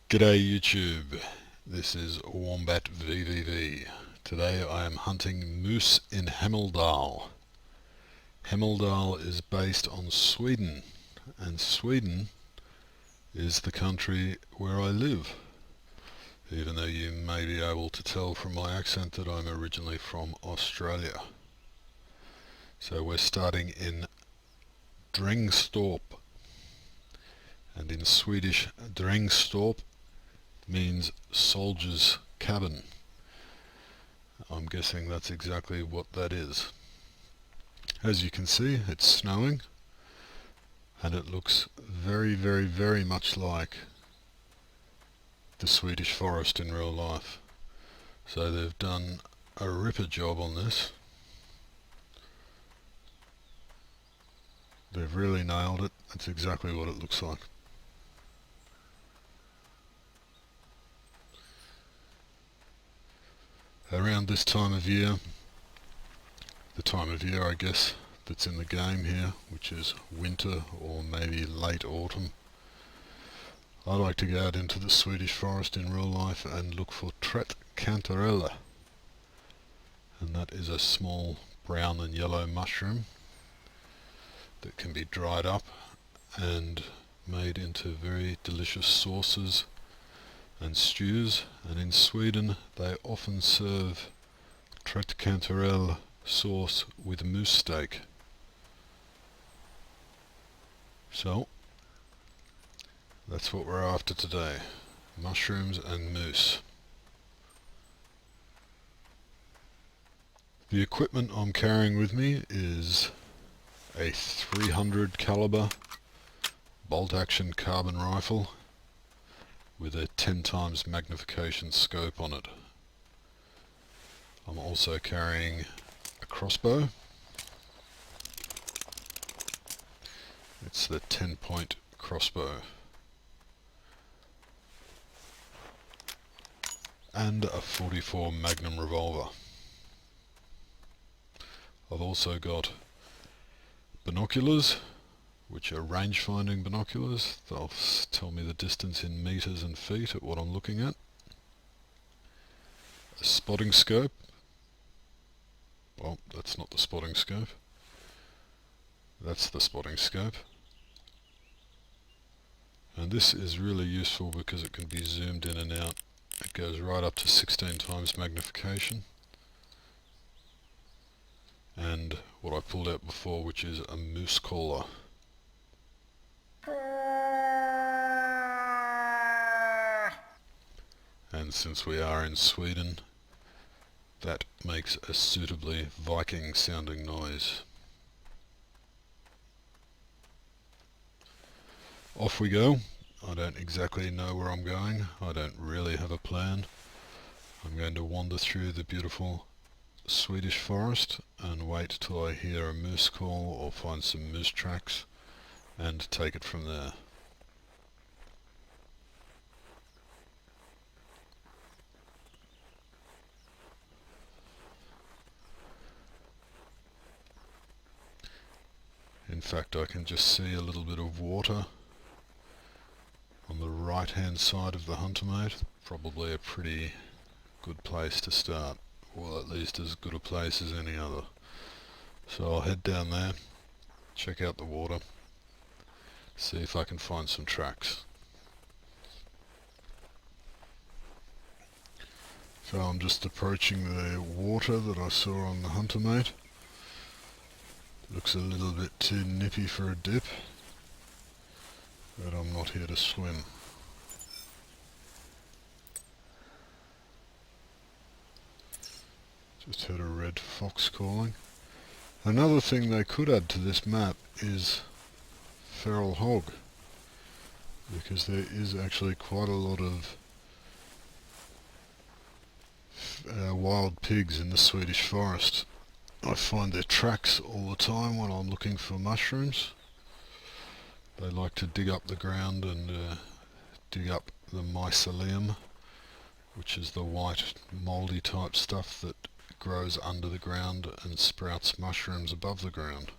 G'day YouTube, this is Wombat VVV. Today I am hunting moose in Hemmeldal. Hemmeldal is based on Sweden, and Sweden is the country where I live, even though you may be able to tell from my accent that I'm originally from Australia. So we're starting in Drängstorp, and in Swedish Drängstorp means soldier's cabin. I'm guessing that's exactly what that is. As you can see, it's snowing and it looks very much like the Swedish forest in real life. So they've done a ripper job on this. They've really nailed it. That's exactly what it looks like. Around this time of year, the time of year I guess that's in the game here, which is winter or maybe late autumn, I like to go out into the Swedish forest in real life and look for trädkantareller, and that is a small brown and yellow mushroom that can be dried up and made into very delicious sauces and stews, and in Sweden they often serve trädkantarell sauce with moose steak. So that's what we're after today, mushrooms and moose. The equipment I'm carrying with me is a 300 caliber bolt action carbon rifle with a 10 times magnification scope on it. I'm also carrying a crossbow. It's the 10-point crossbow. And a 44 Magnum revolver. I've also got binoculars, which are range-finding binoculars. They'll tell me the distance in meters and feet at what I'm looking at. A spotting scope. Well, that's not the spotting scope. That's the spotting scope. And this is really useful because it can be zoomed in and out. It goes right up to 16 times magnification. And what I pulled out before, which is a moose caller. And since we are in Sweden, that makes a suitably Viking sounding noise. Off we go. I don't exactly know where I'm going. I don't really have a plan. I'm going to wander through the beautiful Swedish forest and wait till I hear a moose call or find some moose tracks and take it from there. In fact, I can just see a little bit of water on the right hand side of the hunter mate. Probably a pretty good place to start, or at least as good a place as any other. So I'll head down there, check out the water, see if I can find some tracks. So I'm just approaching the water that I saw on the hunter mate. Looks a little bit too nippy for a dip, but I'm not here to swim. Just heard a red fox calling. Another thing they could add to this map is feral hog, because there is actually quite a lot of wild pigs in the Swedish forest. I find their tracks all the time when I'm looking for mushrooms. They like to dig up the ground and dig up the mycelium, which is the white mouldy type stuff that grows under the ground and sprouts mushrooms above the ground.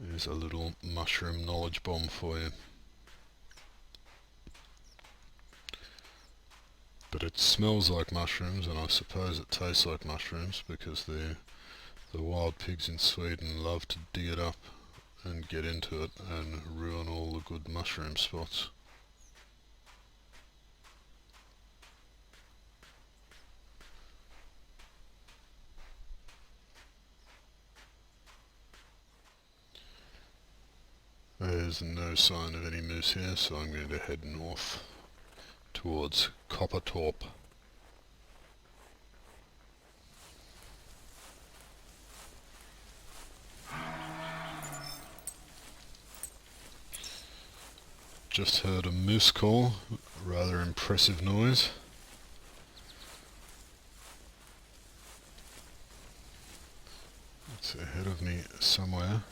Here's a little mushroom knowledge bomb for you. But it smells like mushrooms, and I suppose it tastes like mushrooms because the wild pigs in Sweden love to dig it up and get into it and ruin all the good mushroom spots. There's no sign of any moose here, so I'm going to head north towards Coppertorp. Just heard a moose call, rather impressive noise. It's ahead of me somewhere.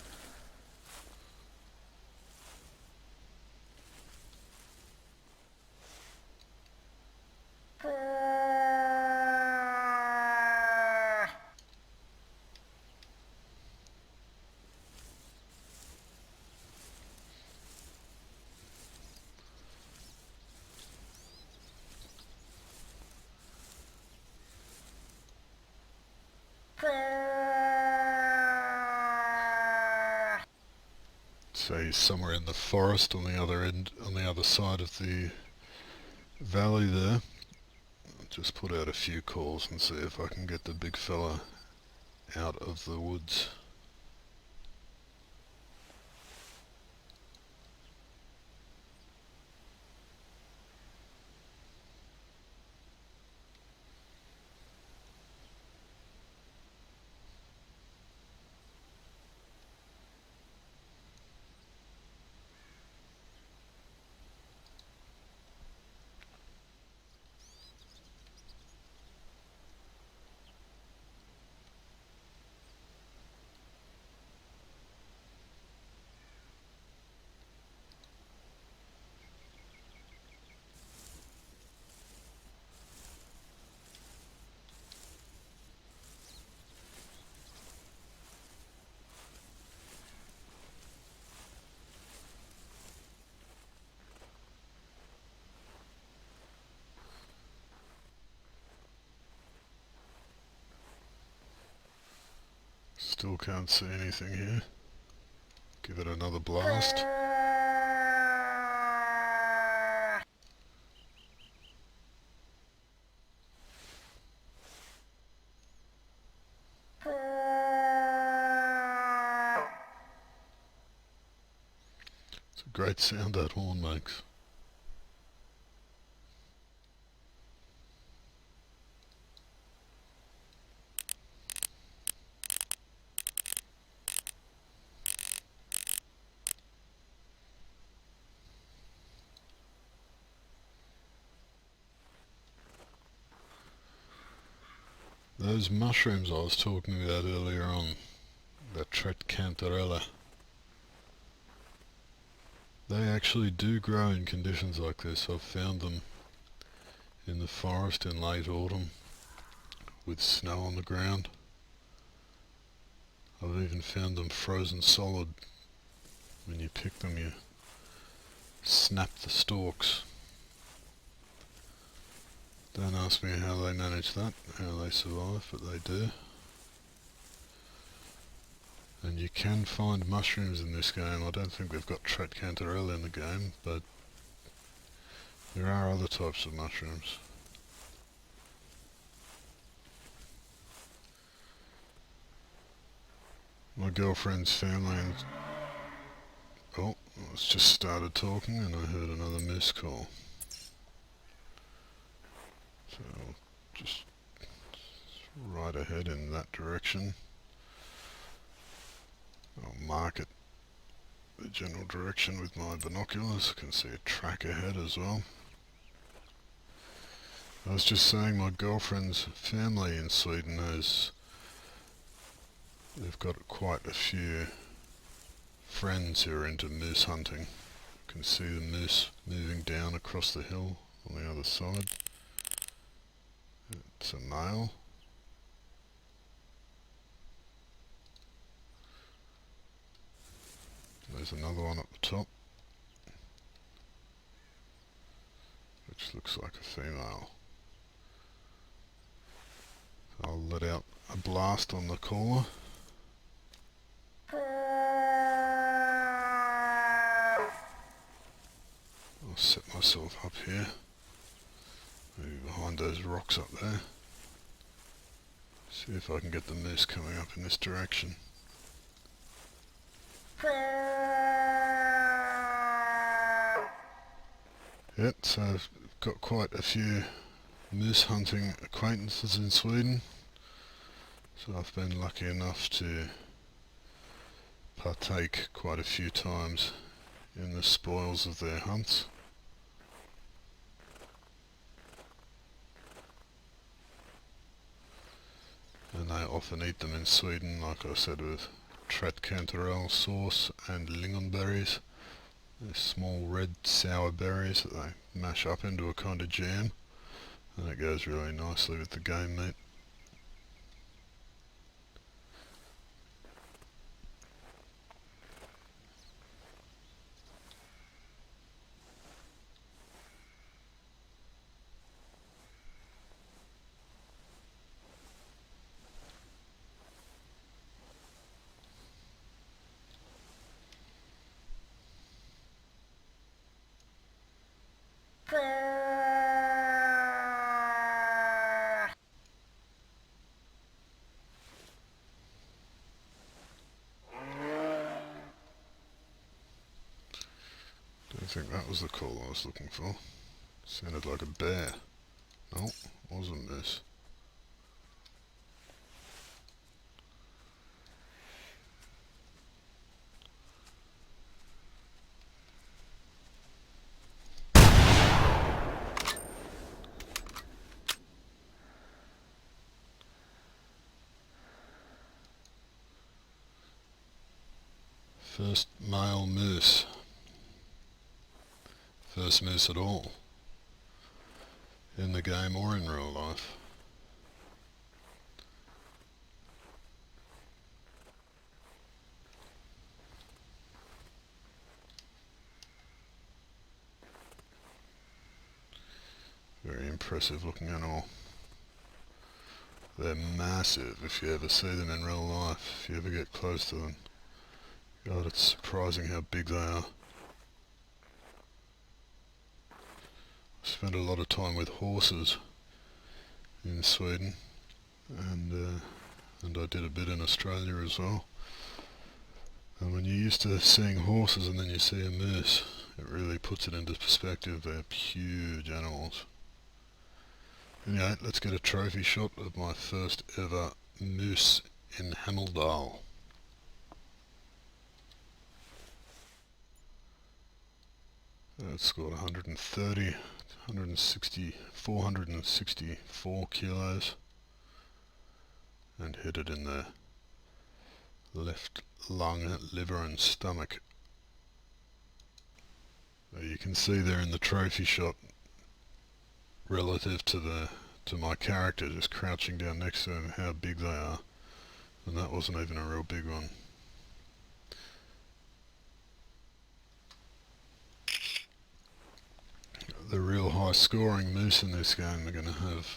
So he's somewhere in the forest on the other end, on the other side of the valley there. I'll just put out a few calls and see if I can get the big fella out of the woods. Still can't see anything here. Give it another blast. It's a great sound that horn makes. Those mushrooms I was talking about earlier on, that Tretcantarella, they actually do grow in conditions like this. I've found them in the forest in late autumn with snow on the ground. I've even found them frozen solid. When you pick them, you snap the stalks. Don't ask me how they manage that, how they survive, but they do. And you can find mushrooms in this game. I don't think we've got Tretcantarella in the game, but there are other types of mushrooms. My girlfriend's family and... Oh, I just started talking and I heard another moose call. So I'll just right ahead in that direction. I'll mark it, the general direction with my binoculars. I can see a track ahead as well. I was just saying my girlfriend's family in Sweden they've got quite a few friends who are into moose hunting. You can see the moose moving down across the hill on the other side. It's a male. There's another one at the top, which looks like a female. I'll let out a blast on the caller. I'll set myself up here, maybe behind those rocks up there. See if I can get the moose coming up in this direction. Yep, so I've got quite a few moose hunting acquaintances in Sweden, so I've been lucky enough to partake quite a few times in the spoils of their hunts. And they often eat them in Sweden, like I said, with trädkantarell sauce and lingonberries. They're small red sour berries that they mash up into a kind of jam, and it goes really nicely with the game meat. Don't think that was the call I was looking for. Sounded like a bear. No, it was a moose. First male moose. First moose at all, in the game or in real life. Very impressive looking animal. They're massive if you ever see them in real life, if you ever get close to them. God, it's surprising how big they are. I spent a lot of time with horses in Sweden, and I did a bit in Australia as well. And when you're used to seeing horses and then you see a moose, it really puts it into perspective. They're huge animals. Anyway, let's get a trophy shot of my first ever moose in Hemmeldal. It scored 130, 160, 464 kilos, and hit it in the left lung, liver and stomach. You can see there in the trophy shot, relative to my character just crouching down next to him, how big they are, and that wasn't even a real big one. The real high scoring moose in this game are going to have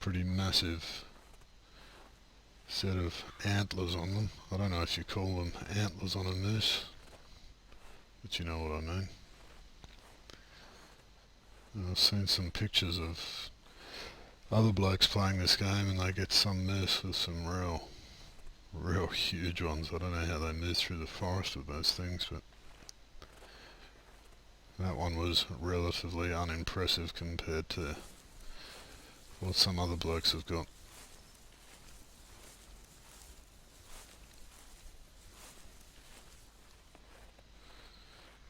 pretty massive set of antlers on them. I don't know if you call them antlers on a moose, but you know what I mean. And I've seen some pictures of other blokes playing this game and they get some moose with some real huge ones. I don't know how they move through the forest with those things, but that one was relatively unimpressive compared to what some other blokes have got.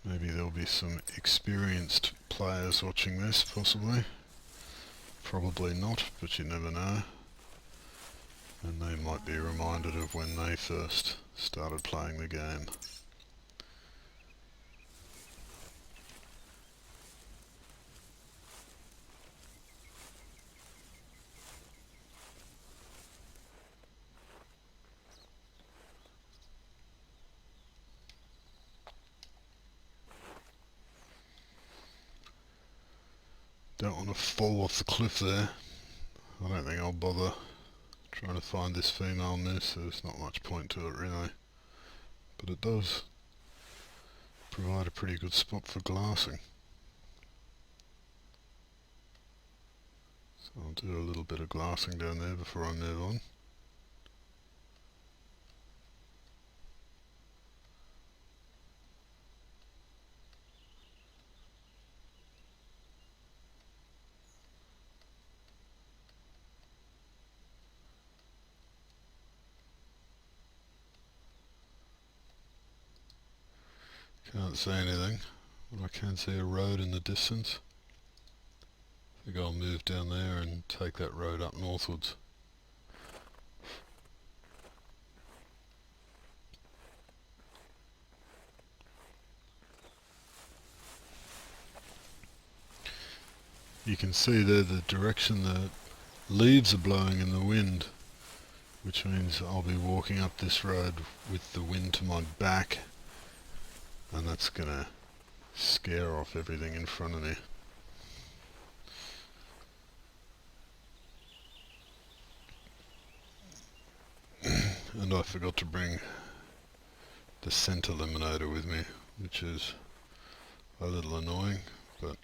Maybe there'll be some experienced players watching this, possibly. Probably not, but you never know. And they might be reminded of when they first started playing the game. Don't want to fall off the cliff there. I don't think I'll bother trying to find this female moose. There's not much point to it really, but it does provide a pretty good spot for glassing. So I'll do a little bit of glassing down there before I move on. Can't see anything, but I can see a road in the distance. I think I'll move down there and take that road up northwards. You can see there the direction the leaves are blowing in the wind, which means I'll be walking up this road with the wind to my back, and that's gonna scare off everything in front of me. And I forgot to bring the scent eliminator with me, which is a little annoying, but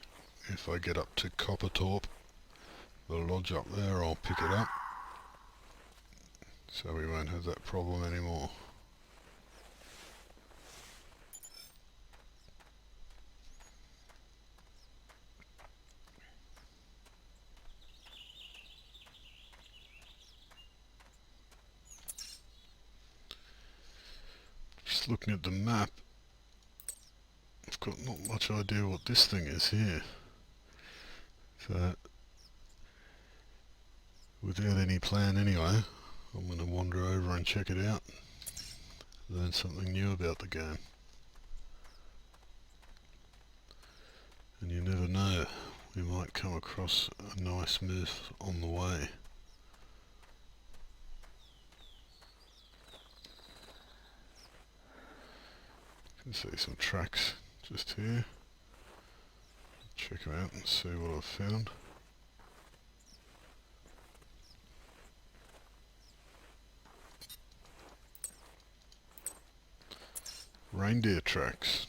if I get up to Coppertorp, the lodge up there, I'll pick it up, so we won't have that problem anymore. Just looking at the map, I've got not much idea what this thing is here. So, without any plan anyway, I'm going to wander over and check it out. Learn something new about the game. And you never know, we might come across a nice moose on the way. You can see some tracks just here. Check them out and see what I've found. Reindeer tracks.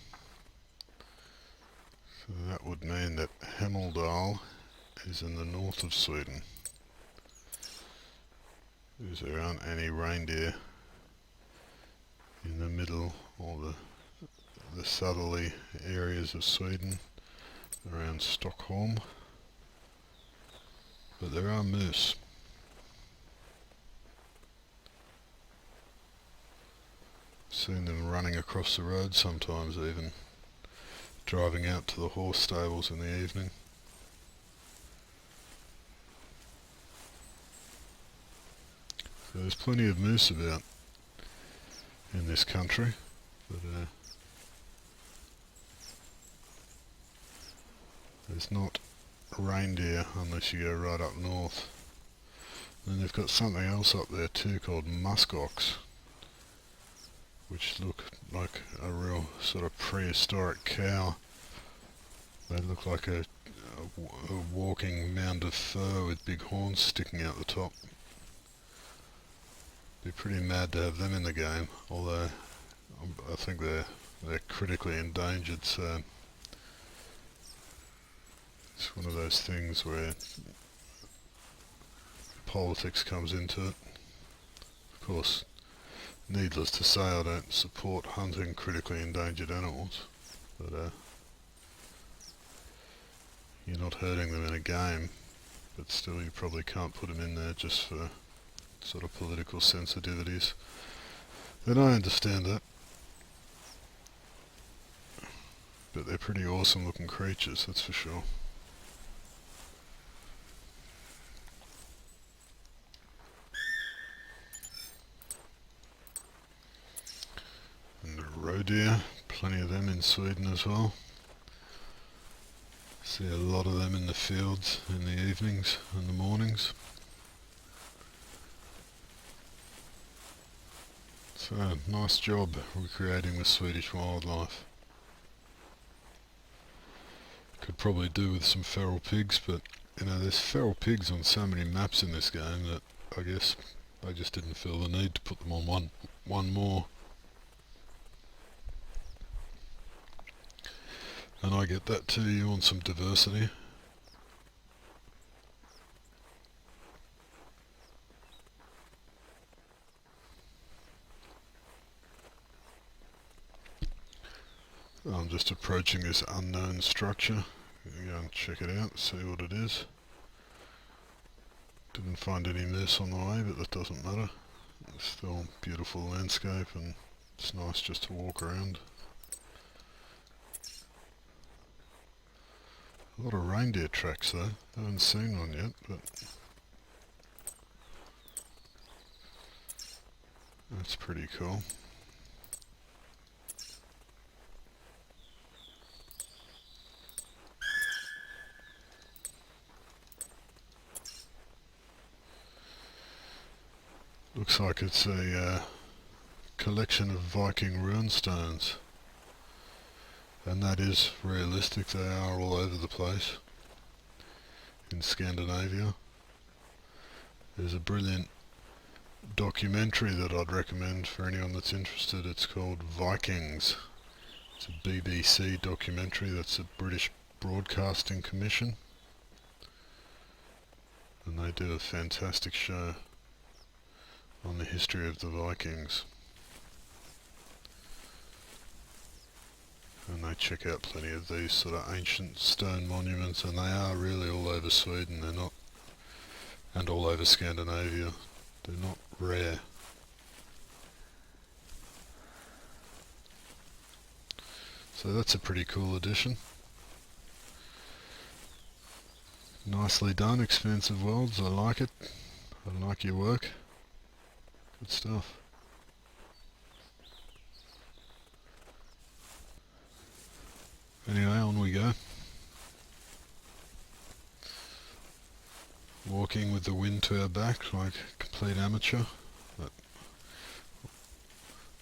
So that would mean that Hemmeldal is in the north of Sweden, because there aren't any reindeer in the middle or the southerly areas of Sweden around Stockholm, but there are moose. Seen them running across the road sometimes, even driving out to the horse stables in the evening. So there's plenty of moose about in this country, but there's not reindeer unless you go right up north. And they've got something else up there too called muskox, which look like a real sort of prehistoric cow. They look like a walking mound of fur with big horns sticking out the top. Be pretty mad to have them in the game, although I think they're critically endangered, so it's one of those things where politics comes into it. Of course, needless to say, I don't support hunting critically endangered animals, but you're not hurting them in a game, but still you probably can't put them in there just for sort of political sensitivities. And I understand that, but they're pretty awesome looking creatures, that's for sure. And the roe deer, plenty of them in Sweden as well. See a lot of them in the fields in the evenings and the mornings. So, nice job recreating the Swedish wildlife. Could probably do with some feral pigs, but you know, there's feral pigs on so many maps in this game that I guess I just didn't feel the need to put them on one more. And I get that too, you want some diversity. I'm just approaching this unknown structure. Go and check it out, see what it is. Didn't find any moose on the way, but that doesn't matter. It's still beautiful landscape and it's nice just to walk around. A lot of reindeer tracks though. I haven't seen one yet, but that's pretty cool. Looks like it's a collection of Viking runestones. And that is realistic, they are all over the place in Scandinavia. There's a brilliant documentary that I'd recommend for anyone that's interested. It's called Vikings. It's a BBC documentary, that's a British Broadcasting Commission. And they do a fantastic show on the history of the Vikings. And they check out plenty of these sort of ancient stone monuments, and they are really all over Sweden, they're not, and all over Scandinavia, they're not rare. So that's a pretty cool addition. Nicely done, Expansive Worlds, I like it. I like your work. Good stuff. Anyway, on we go. Walking with the wind to our back like a complete amateur. But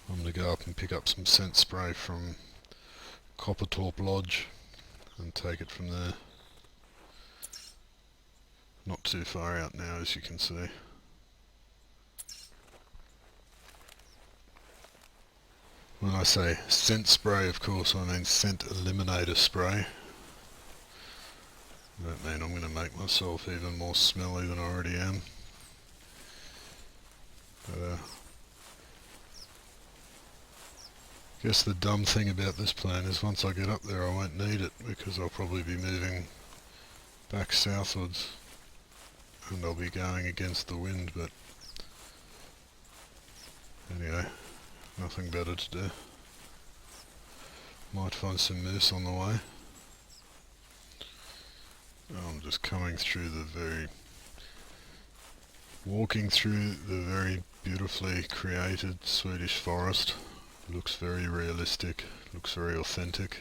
I'm going to go up and pick up some scent spray from Coppertorp Lodge and take it from there. Not too far out now, as you can see. When I say scent spray, of course, I mean scent eliminator spray. I don't mean I'm going to make myself even more smelly than I already am. But, I guess the dumb thing about this plan is once I get up there I won't need it, because I'll probably be moving back southwards and I'll be going against the wind, but anyway. Nothing better to do. Might find some moose on the way. I'm just coming through walking through the very beautifully created Swedish forest. Looks very realistic, looks very authentic.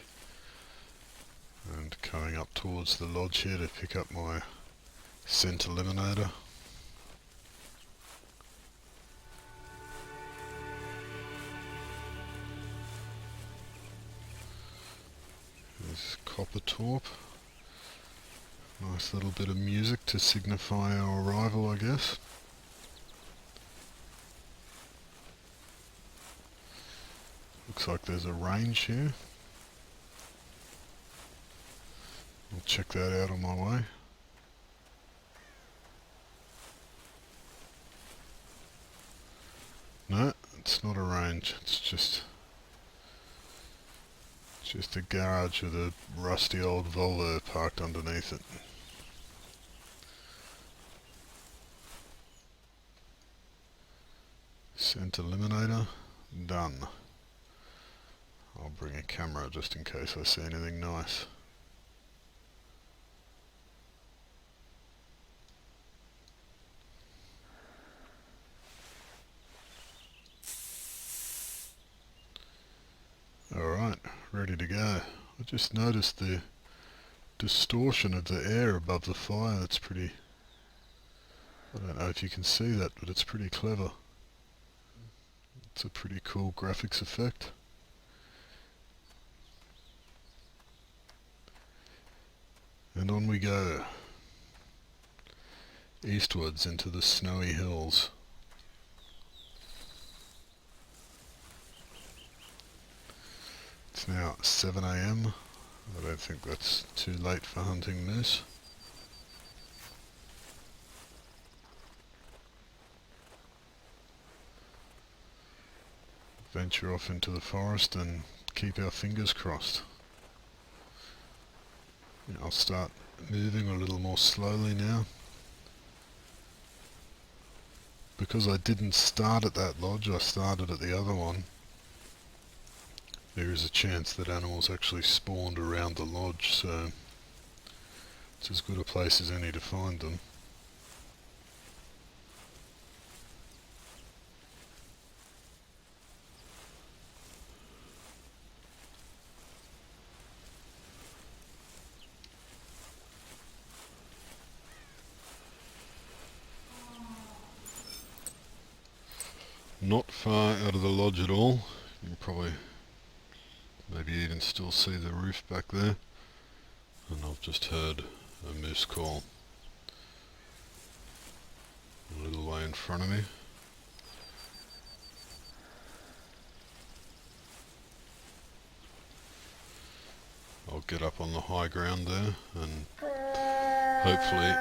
And coming up towards the lodge here to pick up my scent eliminator. Coppertorp. Nice little bit of music to signify our arrival, I guess. Looks like there's a range here. I'll check that out on my way. No, it's not a range, it's just a garage with a rusty old Volvo parked underneath it. Scent eliminator, done. I'll bring a camera just in case I see anything nice. Alright, ready to go. I just noticed the distortion of the air above the fire. That's pretty... I don't know if you can see that, but it's pretty clever. It's a pretty cool graphics effect. And on we go, eastwards into the snowy hills. It's now 7 AM. I don't think that's too late for hunting moose. Venture off into the forest and keep our fingers crossed. I'll start moving a little more slowly now. Because I didn't start at that lodge, I started at the other one. There is a chance that animals actually spawned around the lodge, so it's as good a place as any to find them. Not far out of the lodge at all. You can probably maybe even still see the roof back there. And I've just heard a moose call a little way in front of me. I'll get up on the high ground there and hopefully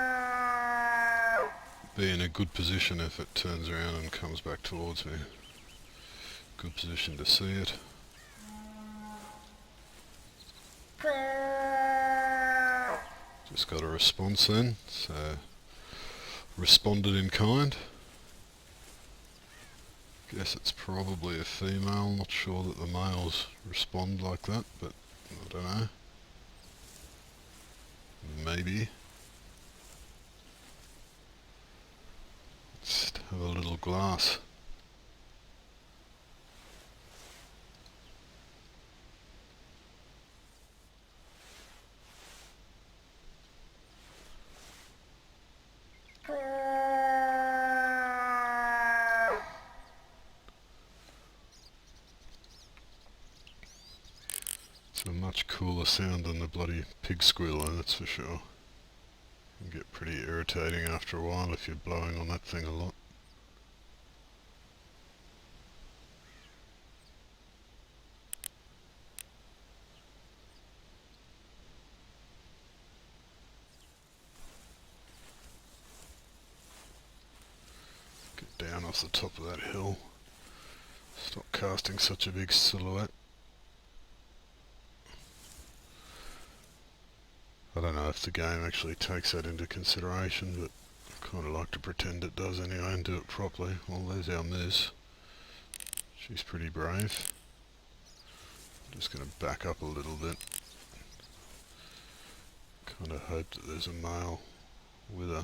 be in a good position if it turns around and comes back towards me. Good position to see it. Just got a response then, so responded in kind. Guess it's probably a female, not sure that the males respond like that, but I don't know. Maybe. Let's have a little glass. It's a much cooler sound than the bloody pig squealer, that's for sure. It can get pretty irritating after a while if you're blowing on that thing a lot. Get down off the top of that hill. Stop casting such a big silhouette. I don't know if the game actually takes that into consideration, but I kind of like to pretend it does anyway and do it properly. Well, there's our moose. She's pretty brave. I'm just going to back up a little bit. Kind of hope that there's a male with her.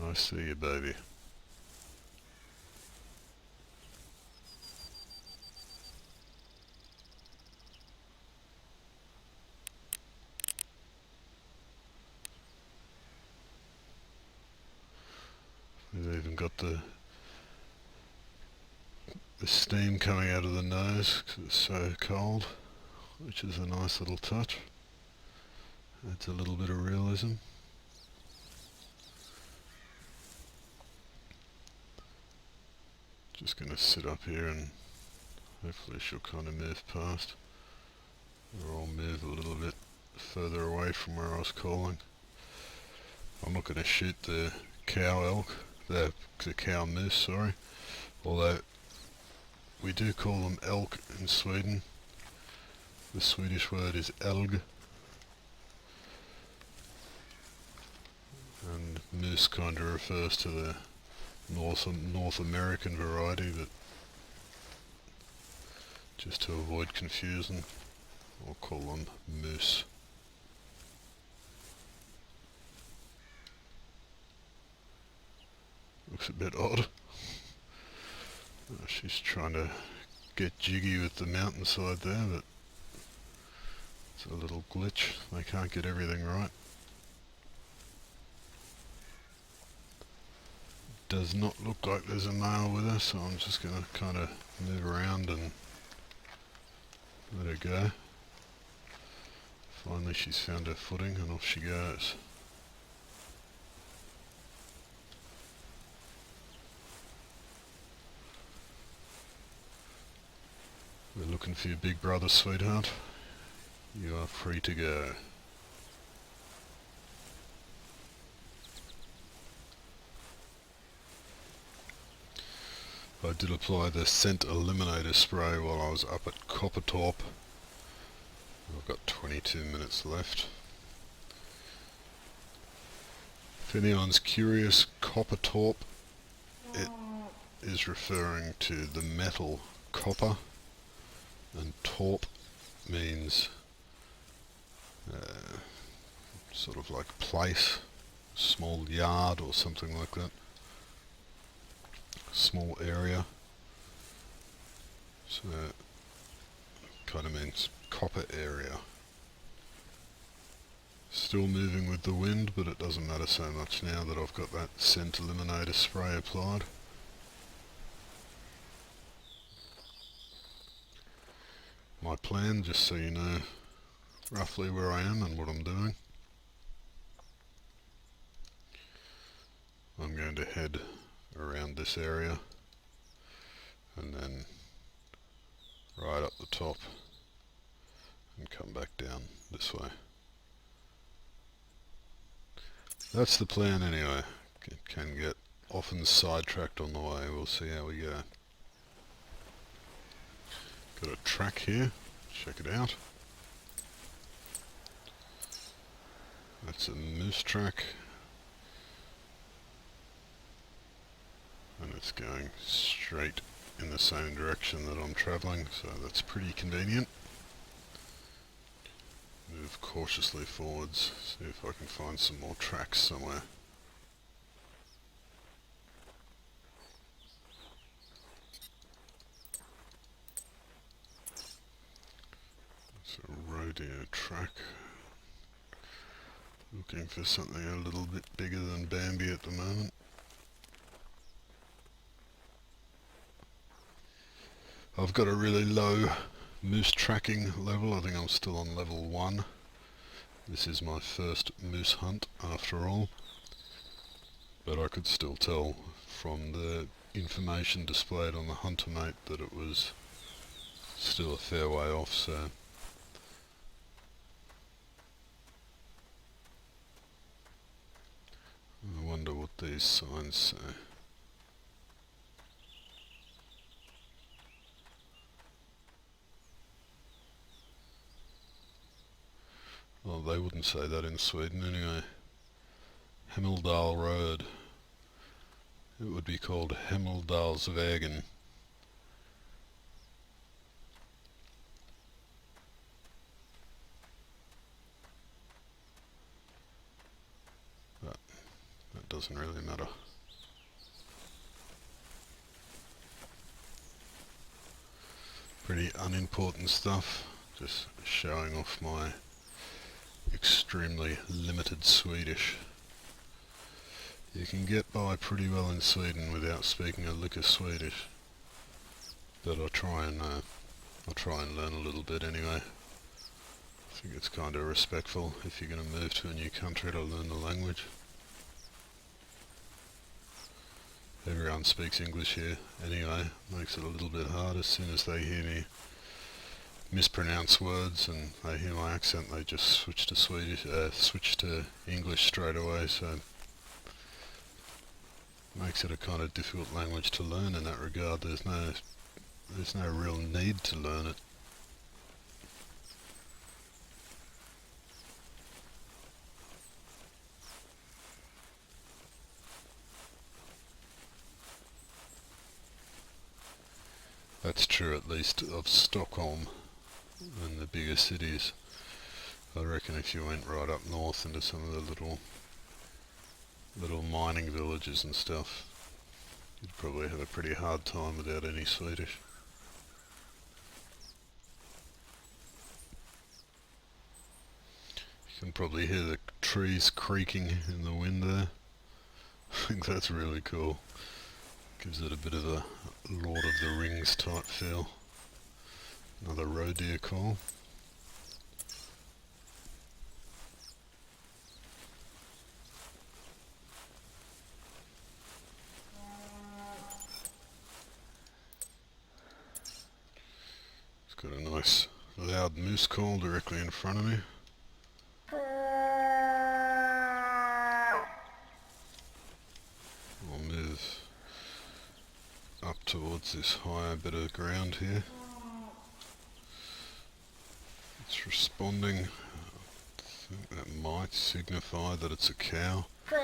I see you, baby. We've even got the steam coming out of the nose because it's so cold, which is a nice little touch. Adds a little bit of realism. Just going to sit up here and hopefully she'll kind of move past, or I'll move a little bit further away from where I was calling. I'm not going to shoot the cow elk, the cow moose, sorry, although we do call them elk in Sweden. The Swedish word is elg, and moose kind of refers to the North American variety, but just to avoid confusion, I'll call them moose. Looks a bit odd. She's trying to get jiggy with the mountainside there, but it's a little glitch. They can't get everything right. does not look like there's a male with her, so I'm just going to kind of move around and let her go. Finally she's found her footing and off she goes. We're looking for your big brother, sweetheart. You are free to go. I did apply the scent eliminator spray while I was up at Coppertop. I've got 22 minutes left. If anyone's curious, Coppertop, it is referring to the metal copper, and torp means sort of like place, small yard or something like that, small area. So kind of means copper area. Still moving with the wind, but it doesn't matter so much now that I've got that scent eliminator spray applied. My plan, just so you know roughly where I am and what I'm doing, I'm going to head around this area and then right up the top and come back down this way. That's the plan anyway. Can get often sidetracked on the way. We'll see how we go. Got a track here, check it out. That's a moose track, and it's going straight in the same direction that I'm travelling, so that's pretty convenient. Move cautiously forwards, see if I can find some more tracks somewhere. It's a rodeo track. Looking for something a little bit bigger than Bambi at the moment. I've got a really low moose tracking level. I think I'm still on level 1. This is my first moose hunt after all, but I could still tell from the information displayed on the Hunter Mate that it was still a fair way off, so I wonder what these signs say. Well, they wouldn't say that in Sweden anyway. Hemmeldal Road. It would be called Hemmeldalsvägen. But that doesn't really matter. Pretty unimportant stuff, just showing off my extremely limited Swedish. You can get by pretty well in Sweden without speaking a lick of Swedish, but I'll try and learn a little bit anyway. I think it's kind of respectful if you're going to move to a new country to learn the language. Everyone speaks English here anyway, makes it a little bit hard. As soon as they hear me mispronounce words and they hear my accent, they just switch to switch to English straight away, so it makes it a kind of difficult language to learn in that regard. There's no real need to learn it. That's true at least of Stockholm and the bigger cities. I reckon if you went right up north into some of the little mining villages and stuff, you'd probably have a pretty hard time without any Swedish. You can probably hear the trees creaking in the wind there. think that's really cool. Gives it a bit of a Lord of the Rings type feel. Another roe deer call. It's got a nice loud moose call directly in front of me. I'll move up towards this higher bit of ground here. It's responding. I think that might signify that it's a cow. But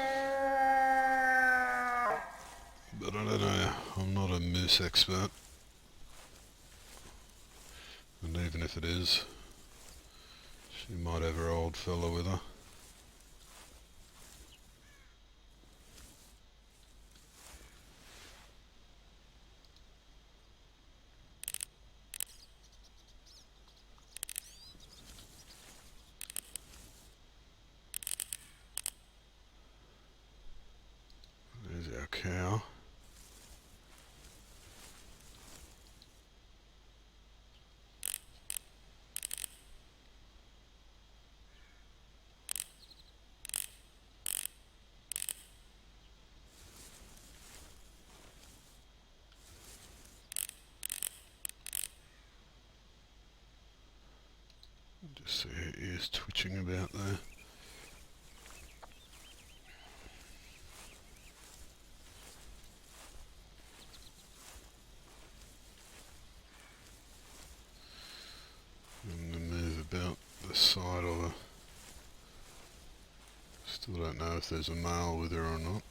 I don't know, I'm not a moose expert. And even if it is, she might have her old fella with her. There's our cow. Just see her ears twitching about there. I'm going to move about the side of her. Still don't know if there's a male with her or not.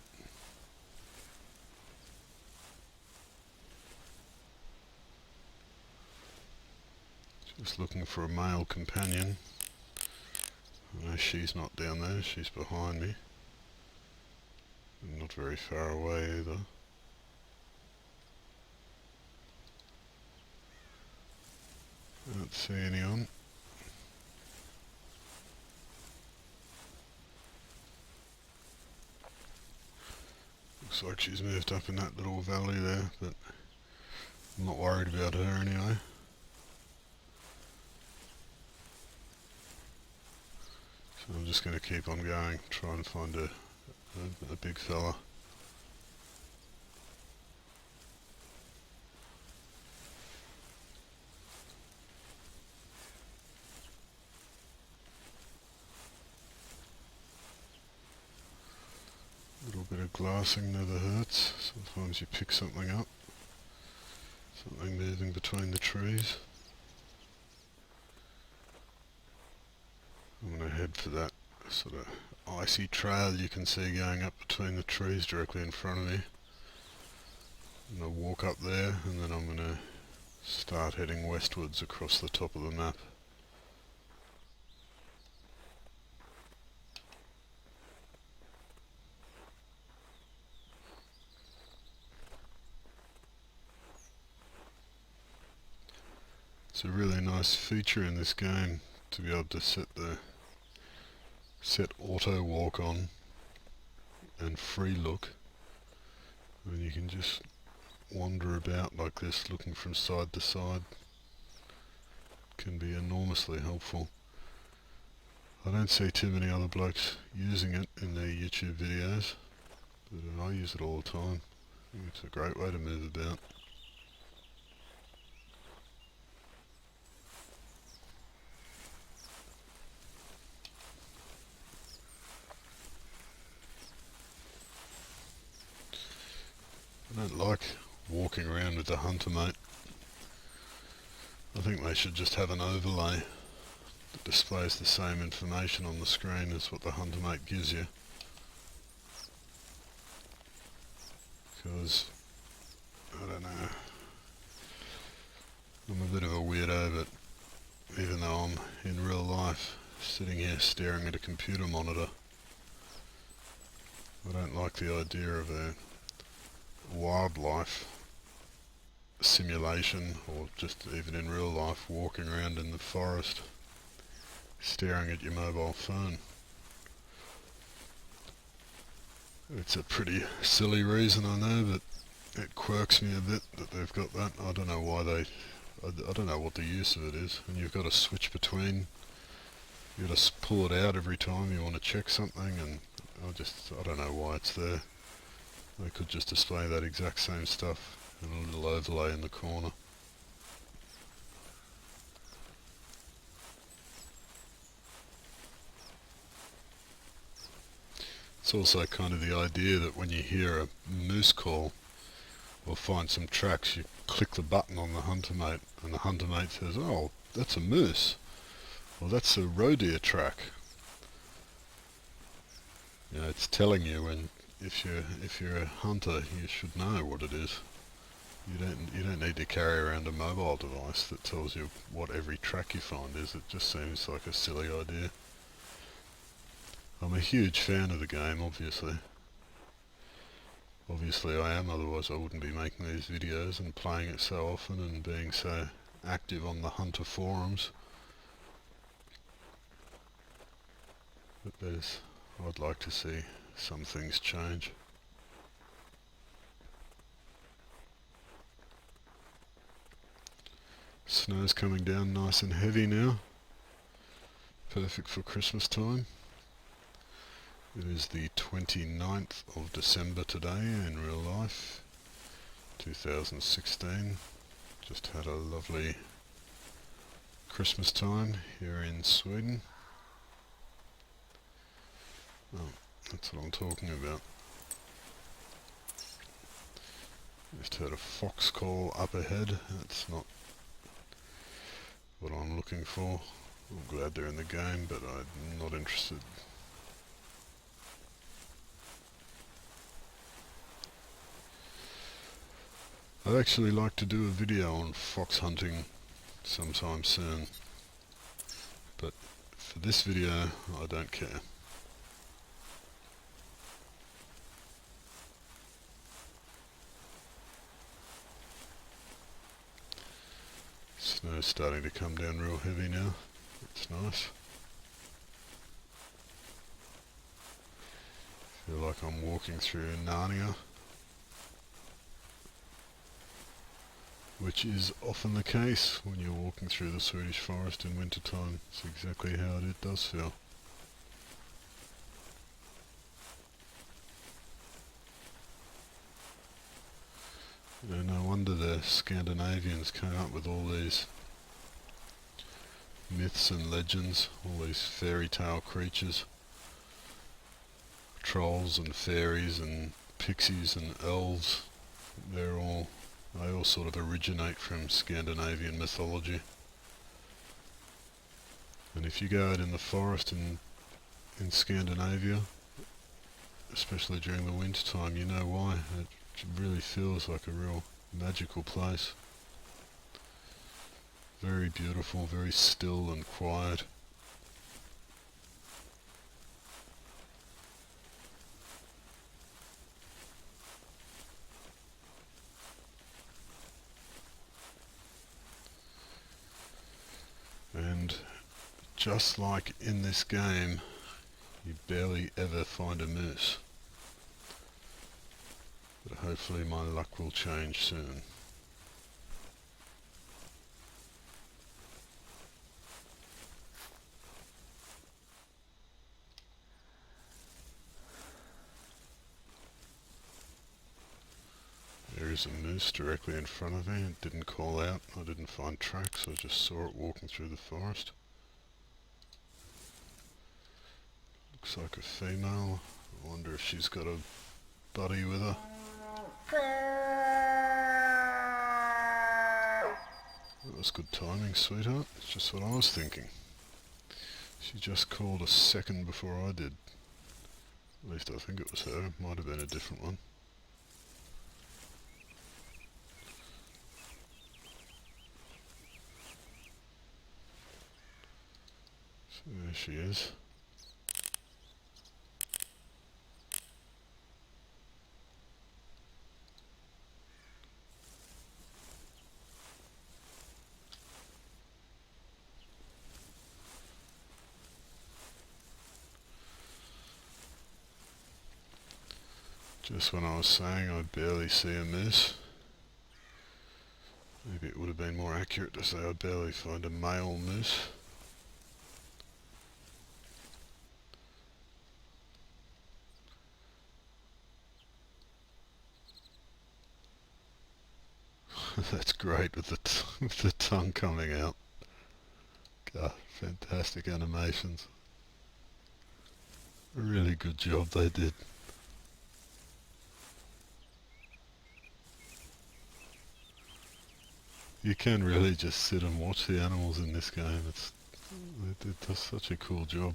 Just looking for a male companion. No, she's not down there, she's behind me. And not very far away either. I don't see anyone. Looks like she's moved up in that little valley there, but I'm not worried about her anyway. So I'm just going to keep on going, try and find a big fella. A little bit of glassing never hurts. Sometimes you pick something up, something moving between the trees. I'm going to head for that sort of icy trail you can see going up between the trees directly in front of me. I'm going to walk up there and then I'm going to start heading westwards across the top of the map. It's a really nice feature in this game to be able to set auto walk on and free look, and you can just wander about like this looking from side to side. It can be enormously helpful. I don't see too many other blokes using it in their YouTube videos, but I use it all the time. I think it's a great way to move about. I don't like walking around with the Hunter, mate. I think they should just have an overlay that displays the same information on the screen as what the Hunter mate gives you. Because, I don't know, I'm a bit of a weirdo, but even though I'm in real life sitting here staring at a computer monitor, I don't like the idea of a wildlife simulation, or just even in real life walking around in the forest staring at your mobile phone. It's a pretty silly reason, I know, but it quirks me a bit that they've got that. I don't know why I don't know what the use of it is. And you've got to switch between, you got to pull it out every time you want to check something, and I don't know why it's there. They could just display that exact same stuff in a little overlay in the corner. It's also kind of the idea that when you hear a moose call or find some tracks, you click the button on the hunter mate, and the hunter mate says, "Oh, that's a moose. Well, that's a reindeer track." You know, it's telling you when if you're a hunter, you should know what it is. You don't need to carry around a mobile device that tells you what every track you find is. It just seems like a silly idea. I'm a huge fan of the game, obviously. Obviously I am, otherwise I wouldn't be making these videos and playing it so often and being so active on the Hunter forums. But I'd like to see some things change. Snow's coming down nice and heavy now. Perfect for Christmas time. It is the 29th of December today in real life, 2016. Just had a lovely Christmas time here in Sweden. Oh, that's what I'm talking about. Just heard a fox call up ahead. That's not what I'm looking for. I'm glad they're in the game, but I'm not interested. I'd actually like to do a video on fox hunting sometime soon, but for this video I don't care. Snow's starting to come down real heavy now. It's nice. Feel like I'm walking through Narnia, which is often the case when you're walking through the Swedish forest in winter time. It's exactly how it does feel. You know, no wonder the Scandinavians came up with all these myths and legends, all these fairy tale creatures, trolls and fairies and pixies and elves. They all sort of originate from Scandinavian mythology. And if you go out in the forest in Scandinavia, especially during the winter time, you know why. It really feels like a real magical place. Very beautiful, very still and quiet. And just like in this game, you barely ever find a moose. But hopefully my luck will change soon. There is a moose directly in front of me. It didn't call out. I didn't find tracks. I just saw it walking through the forest. Looks like a female. I wonder if she's got a buddy with her. That was good timing, sweetheart. It's just what I was thinking. She just called a second before I did. At least I think it was her. It might have been a different one. So there she is. Just when I was saying I'd barely see a moose, maybe it would have been more accurate to say I'd barely find a male moose. That's great with with the tongue coming out. God, fantastic animations. A really good job they did. You can really just sit and watch the animals in this game. It does such a cool job.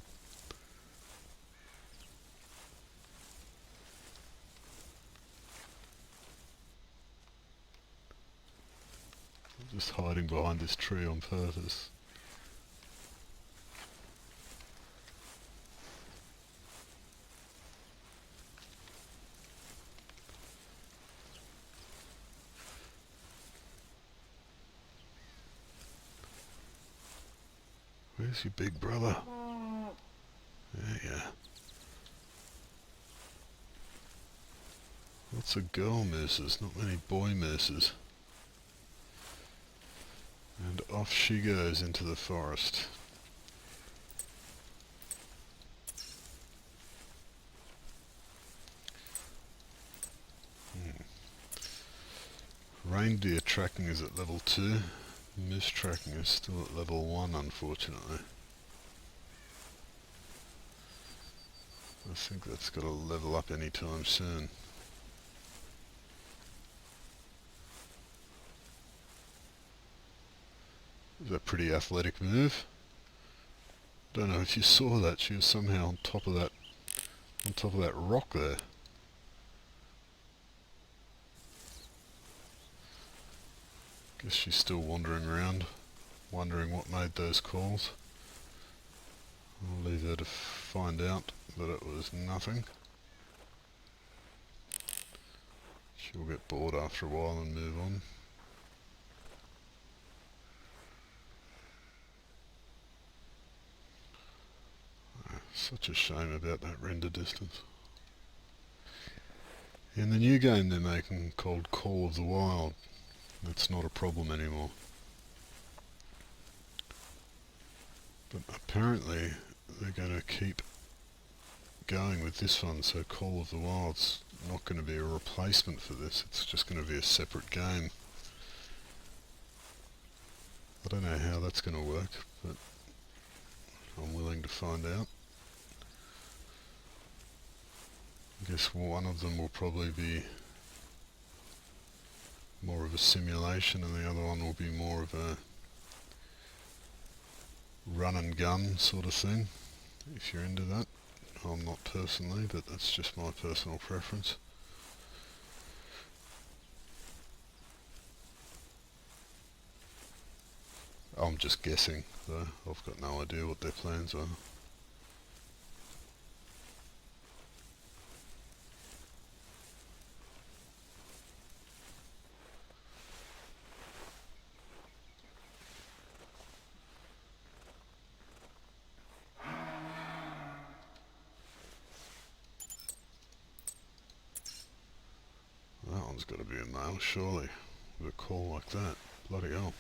I'm just hiding behind this tree on purpose. Where's your big brother? There you are. Lots of girl mooses, not many boy mooses. And off she goes into the forest. Reindeer tracking is at level 2. Moose tracking is still at level 1, unfortunately. I think that's got to level up anytime soon. It was a pretty athletic move. Don't know if you saw that. She was somehow on top of that rock there. Guess she's still wandering around, wondering what made those calls. I'll leave her to find out, but it was nothing. She'll get bored after a while and move on. Such a shame about that render distance. In the new game they're making called Call of the Wild, that's not a problem anymore. But apparently they're going to keep going with this one, so Call of the Wild's not going to be a replacement for this, it's just going to be a separate game. I don't know how that's going to work, but I'm willing to find out. I guess one of them will probably be more of a simulation and the other one will be more of a run and gun sort of thing, if you're into that. I'm not personally, but that's just my personal preference. I'm just guessing though, I've got no idea what their plans are. That one's got to be a male, surely, with a call like that. Bloody hell.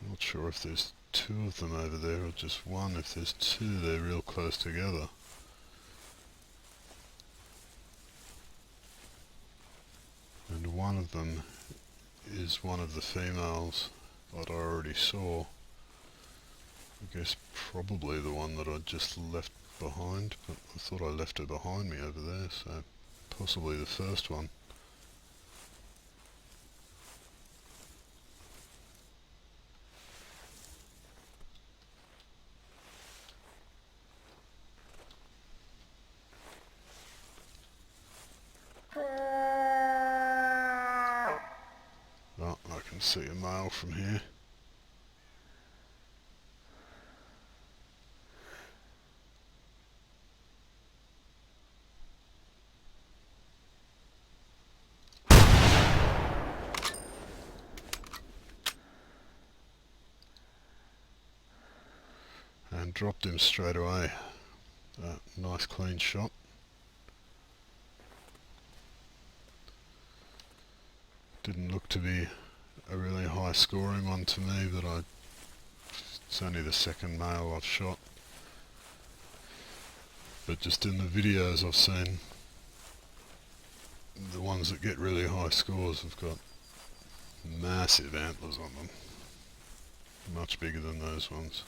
Not sure if there's two of them over there or just one. If there's two, they're real close together. And one of them is one of the females that I already saw. I guess probably the one that I just left behind, but I thought I left her behind me over there, so possibly the first one. can see a male from here. And dropped him straight away. Nice clean shot. Didn't look to be a really high scoring one to me, but it's only the second male I've shot. But just in the videos I've seen, the ones that get really high scores have got massive antlers on them. Much bigger than those ones.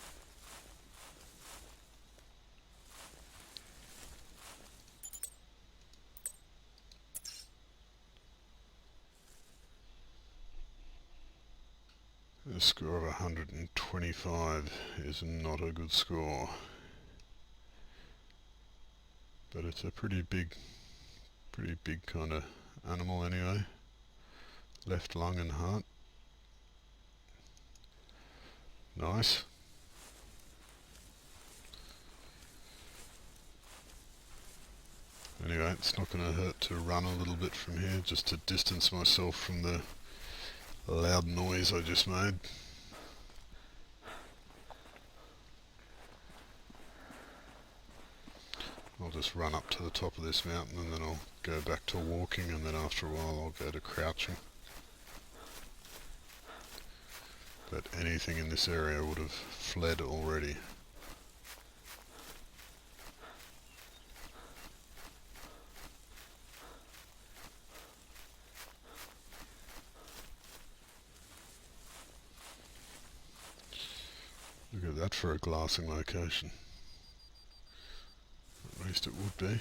A score of 125 is not a good score, but it's a pretty big kind of animal anyway. Left lung and heart. Nice. Anyway, it's not going to hurt to run a little bit from here, just to distance myself from the loud noise I just made. I'll just run up to the top of this mountain and then I'll go back to walking, and then after a while I'll go to crouching. But anything in this area would have fled already. Look at that for a glassing location. At least it would be.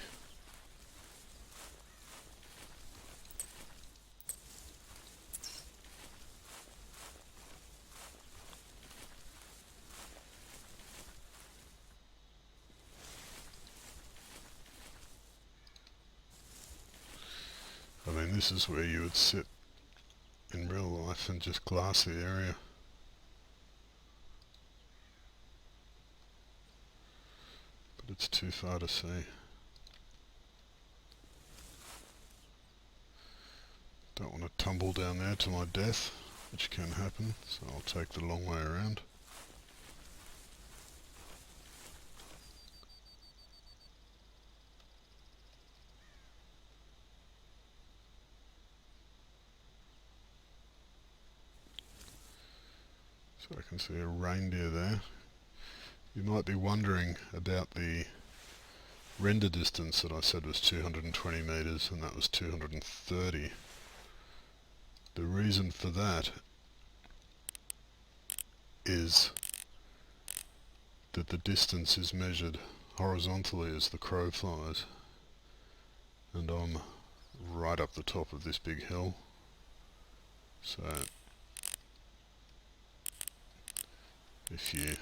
I mean, this is where you would sit in real life and just glass the area. But it's too far to see. Don't want to tumble down there to my death, which can happen, so I'll take the long way around. So I can see a reindeer there. You might be wondering about the render distance that I said was 220 meters, and that was 230. The reason for that is that the distance is measured horizontally as the crow flies, and I'm right up the top of this big hill, so if you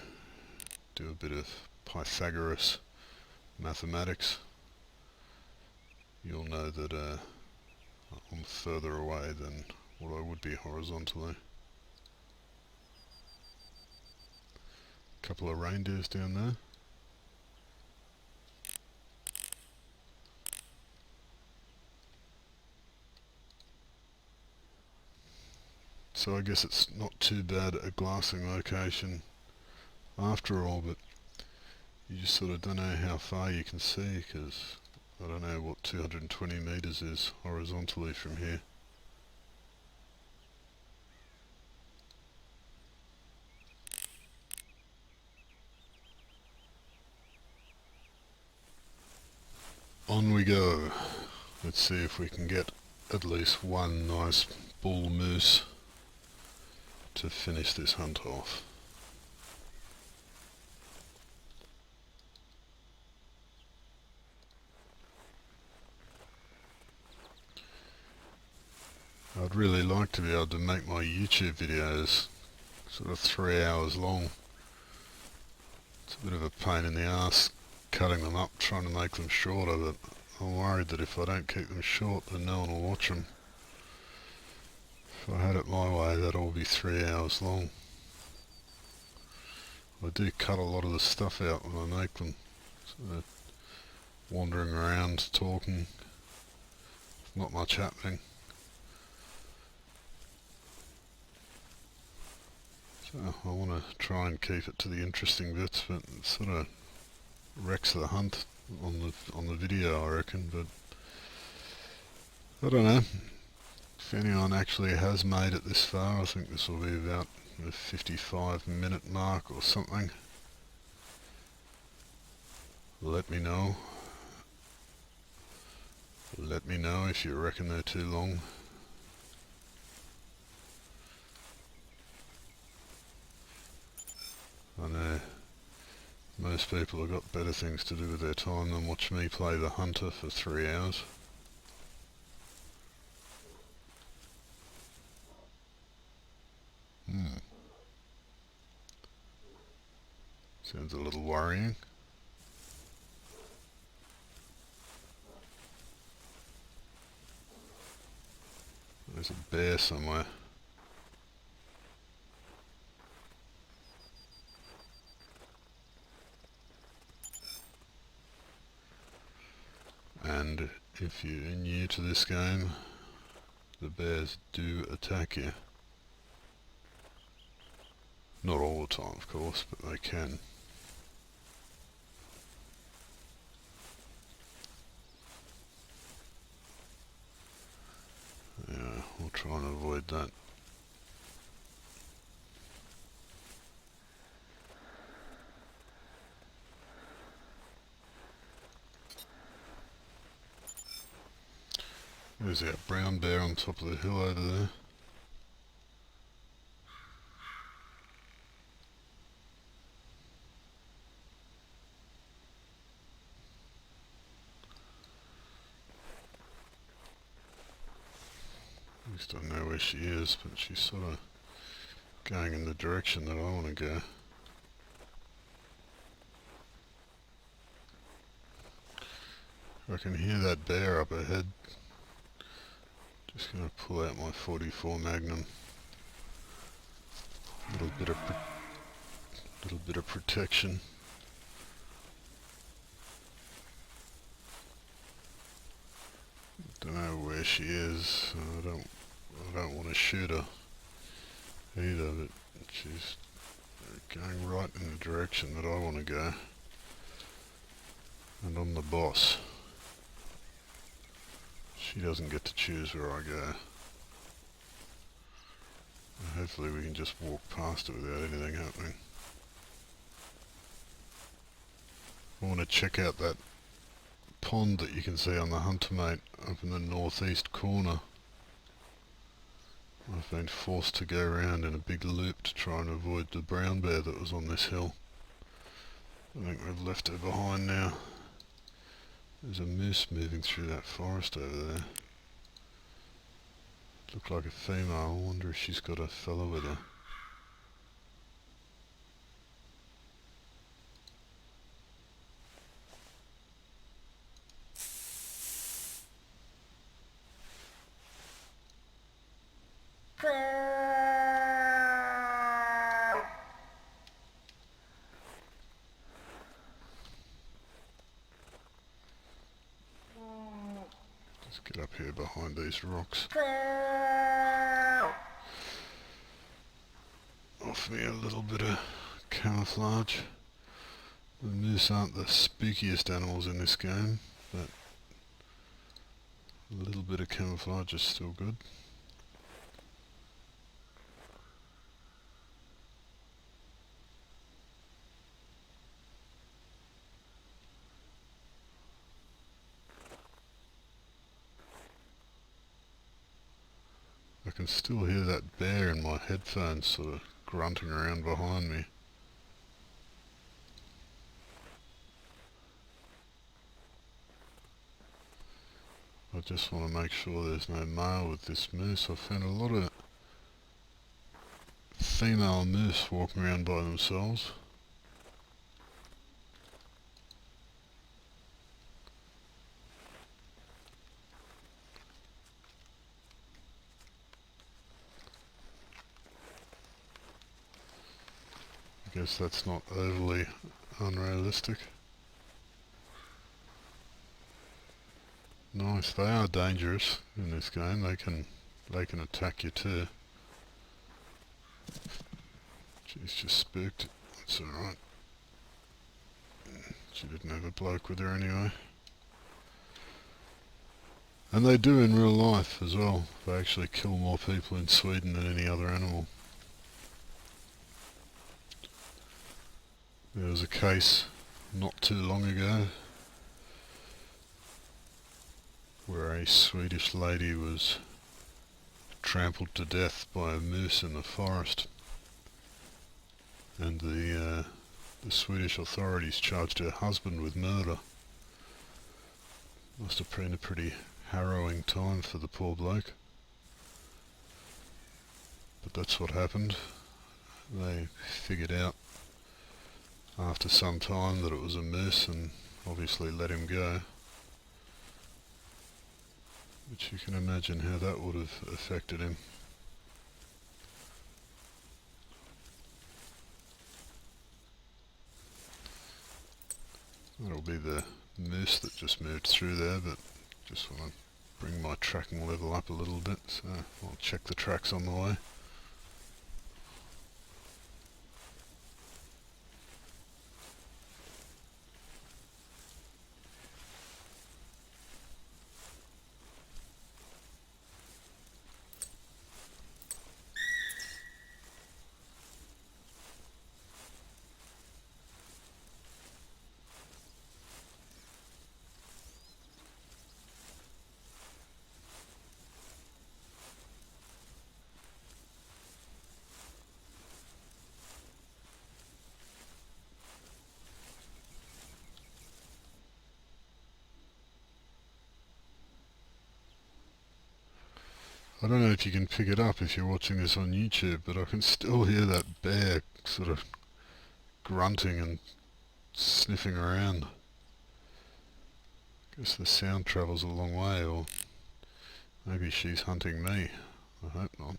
do a bit of Pythagoras mathematics, you'll know that I'm further away than what I would be horizontally. A couple of reindeers down there. So I guess it's not too bad a glassing location after all, but you just sort of don't know how far you can see, because I don't know what 220 meters is horizontally from here. On we go. Let's see if we can get at least one nice bull moose to finish this hunt off. I'd really like to be able to make my YouTube videos sort of 3 hours long. It's a bit of a pain in the ass cutting them up, trying to make them shorter, but I'm worried that if I don't keep them short then no one will watch them. If I had it my way, that'd all be 3 hours long. I do cut a lot of the stuff out when I make them. So wandering around, talking, not much happening. So I want to try and keep it to the interesting bits, but it sort of wrecks the hunt on the video, I reckon. But I don't know. If anyone actually has made it this far, I think this will be about the 55-minute mark or something. Let me know. Let me know if you reckon they're too long. I know most people have got better things to do with their time than watch me play the hunter for 3 hours. Sounds a little worrying. There's a bear somewhere. And if you're new to this game, the bears do attack you. Not all the time, of course, but they can. Yeah, we'll try and avoid that. There's our brown bear on top of the hill over there. At least I know where she is, but she's sort of going in the direction that I want to go. I can hear that bear up ahead. Just going to pull out my 44 Magnum. Little bit of protection. Don't know where she is. I don't want to shoot her either, but she's going right in the direction that I want to go. And I'm the boss. She doesn't get to choose where I go. Hopefully we can just walk past it without anything happening. I want to check out that pond that you can see on the Hunter Mate up in the northeast corner. I've been forced to go around in a big loop to try and avoid the brown bear that was on this hill. I think we've left her behind now. There's a moose moving through that forest over there. Looked like a female. I wonder if she's got a fellow with her. Let's get up here behind these rocks. Offer me a little bit of camouflage. The moose aren't the spookiest animals in this game, but a little bit of camouflage is still good. I can still hear that bear in my headphones sort of grunting around behind me. I just want to make sure there's no male with this moose. I found a lot of female moose walking around by themselves. guess that's not overly unrealistic. Nice. They are dangerous in this game. They can attack you too. She's just spooked. That's alright. She didn't have a bloke with her anyway. And they do in real life as well. They actually kill more people in Sweden than any other animal. There was a case not too long ago where a Swedish lady was trampled to death by a moose in the forest, and the Swedish authorities charged her husband with murder. Must have been a pretty harrowing time for the poor bloke. But that's what happened. They figured out after some time that it was a moose and obviously let him go. But you can imagine how that would have affected him. That'll be the moose that just moved through there, but just want to bring my tracking level up a little bit, so I'll check the tracks on the way. I don't know if you can pick it up if you're watching this on YouTube, but I can still hear that bear sort of grunting and sniffing around. Guess the sound travels a long way, or maybe she's hunting me. I hope not.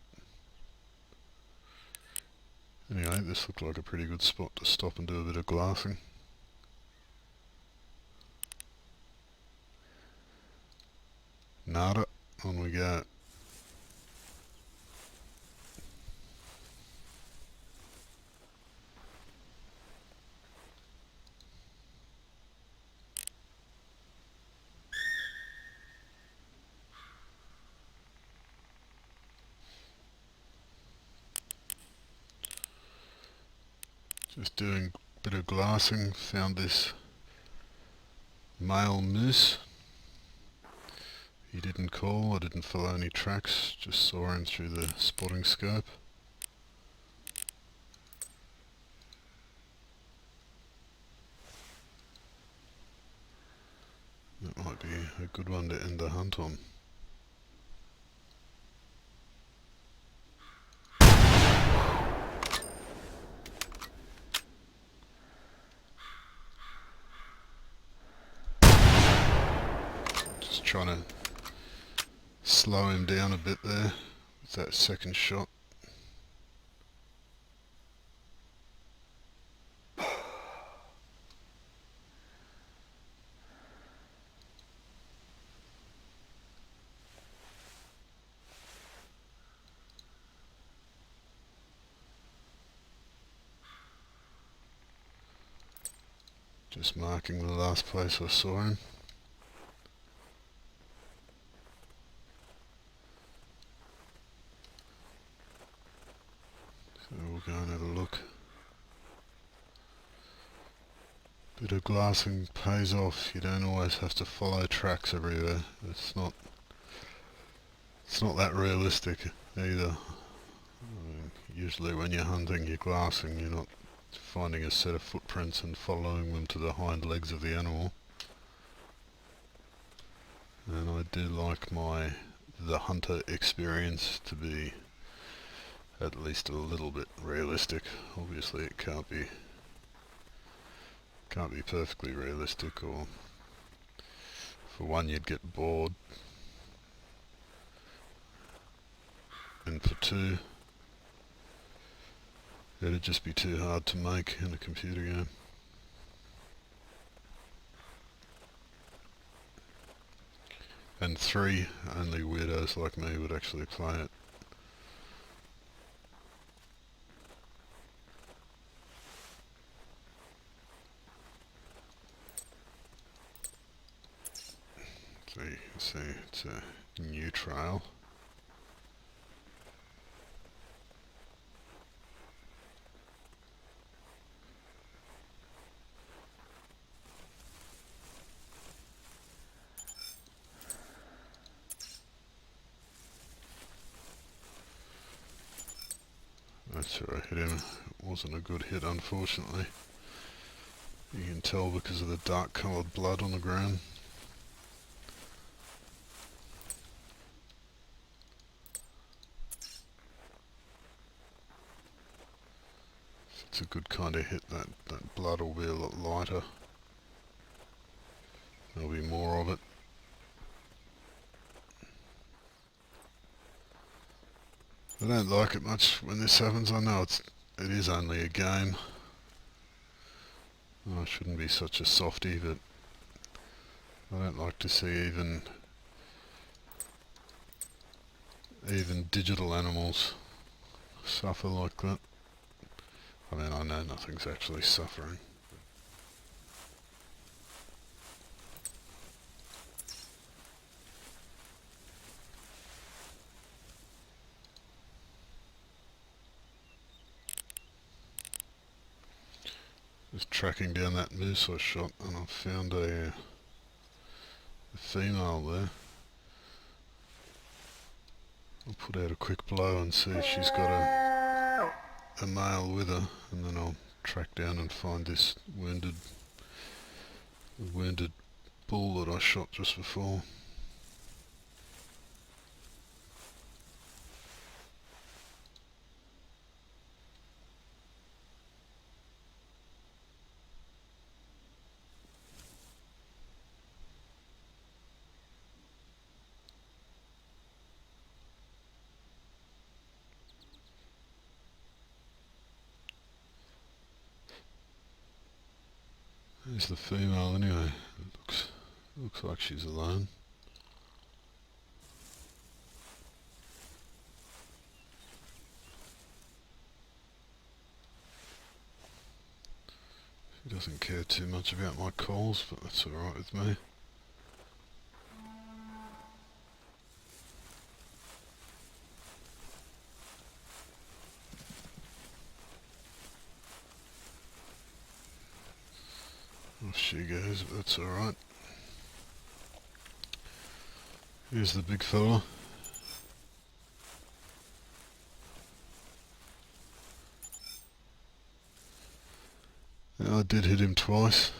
Anyway, this looked like a pretty good spot to stop and do a bit of glassing. Nada, on we go. Just doing a bit of glassing, found this male moose. He didn't call, I didn't follow any tracks, just saw him through the spotting scope. That might be a good one to end the hunt on. Just trying to slow him down a bit there with that second shot. Just marking the last place I saw him. So we'll go and have a look. Bit of glassing pays off. You don't always have to follow tracks everywhere. It's not that realistic either. I mean, usually when you're hunting, you're glassing, you're not finding a set of footprints and following them to the hind legs of the animal. And I do like my theHunter experience to be at least a little bit realistic. Obviously it can't be perfectly realistic, or for one you'd get bored, and for two It'd just be too hard to make in a computer game. And 3, only weirdos like me would actually play it. So you can see it's a new trail. That's where I hit him. It wasn't a good hit, unfortunately. You can tell because of the dark coloured blood on the ground. It's a good kind of hit. That blood will be a lot lighter. There'll be more of it. I don't like it much when this happens. I know it is only a game. Oh, I shouldn't be such a softie, but I don't like to see even digital animals suffer like that. I mean, I know nothing's actually suffering. Just tracking down that moose I shot, and I found a female there. I'll put out a quick blow and see if she's got a male with her, and then I'll track down and find this wounded bull that I shot just before. There's the female anyway. It looks like she's alone. She doesn't care too much about my calls, but that's alright with me. Off she goes, but that's alright. Here's the big fella. I did hit him twice.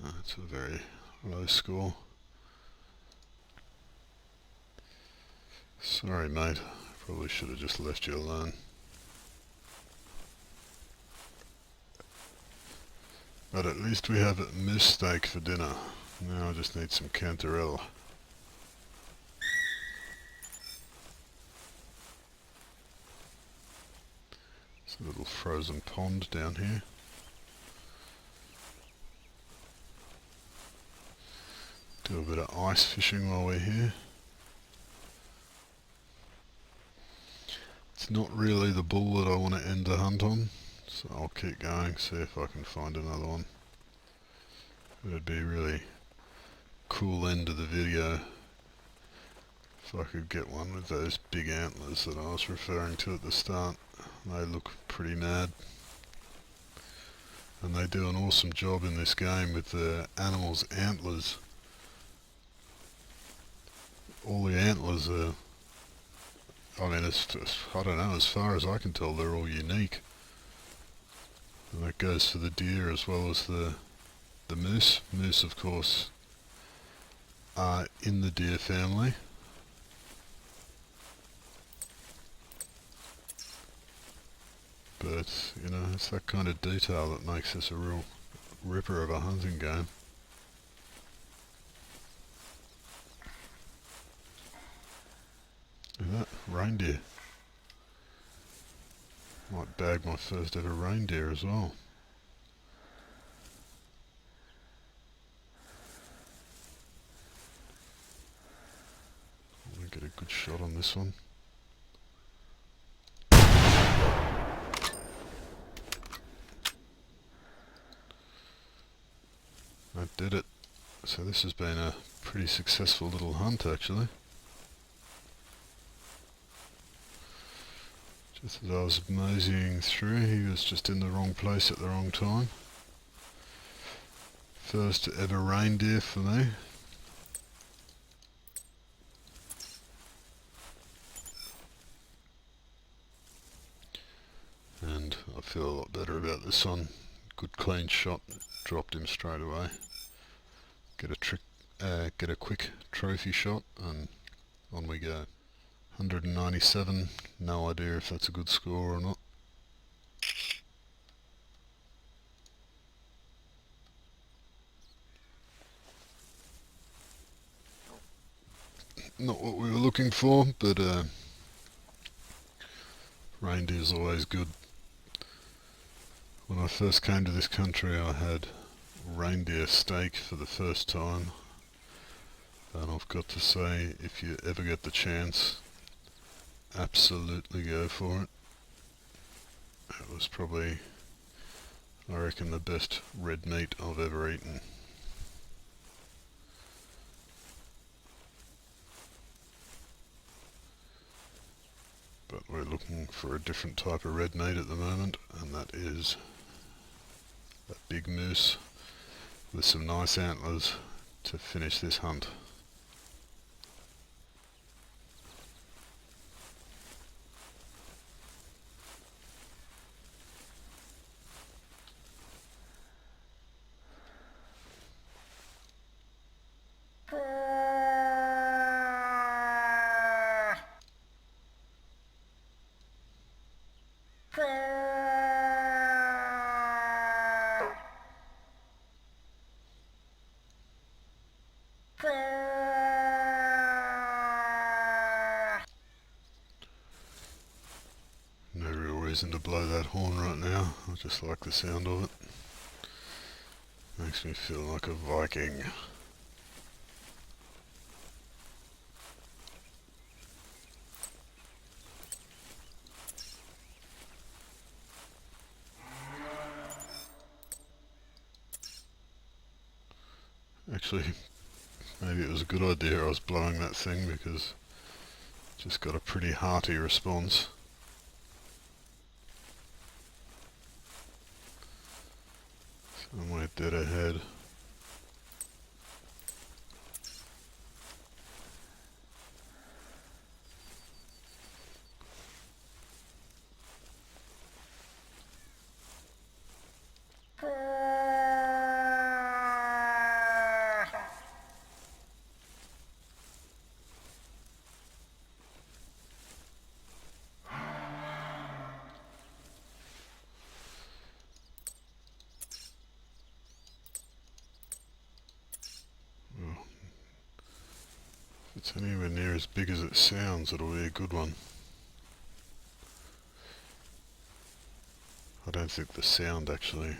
That's a very low score. Sorry mate, probably should have just left you alone. But at least we have a moose steak for dinner. Now I just need some cantarell. It's a little frozen pond down here. Do a bit of ice fishing while we're here. It's not really the bull that I want to end the hunt on, so I'll keep going, see if I can find another one. It'd be a really cool end to the video if I could get one with those big antlers that I was referring to at the start. They look pretty mad. And they do an awesome job in this game with the animals' antlers. All the antlers are, I mean, I don't know, as far as I can tell, they're all unique. And that goes for the deer as well as the moose. Moose, of course, are in the deer family. But, you know, it's that kind of detail that makes this a real ripper of a hunting game. Look at that, reindeer. Might bag my first ever reindeer as well. I'm going to get a good shot on this one. That did it. So this has been a pretty successful little hunt actually. Just as I was moseying through, he was just in the wrong place at the wrong time. First ever reindeer for me. And I feel a lot better about this one. Good clean shot, dropped him straight away. Get a quick trophy shot and on we go. 197, no idea if that's a good score or not. Not what we were looking for, but reindeer's always good. When I first came to this country I had reindeer steak for the first time, and I've got to say, if you ever get the chance, absolutely go for it. It was probably, I reckon, the best red meat I've ever eaten. But we're looking for a different type of red meat at the moment, and that is that big moose with some nice antlers to finish this hunt. No real reason to blow that horn right now, I just like the sound of it. Makes me feel like a Viking. Actually, maybe it was a good idea I was blowing that thing, because it just got a pretty hearty response. Somewhere dead ahead. If it's anywhere near as big as it sounds, it'll be a good one. I don't think the sound actually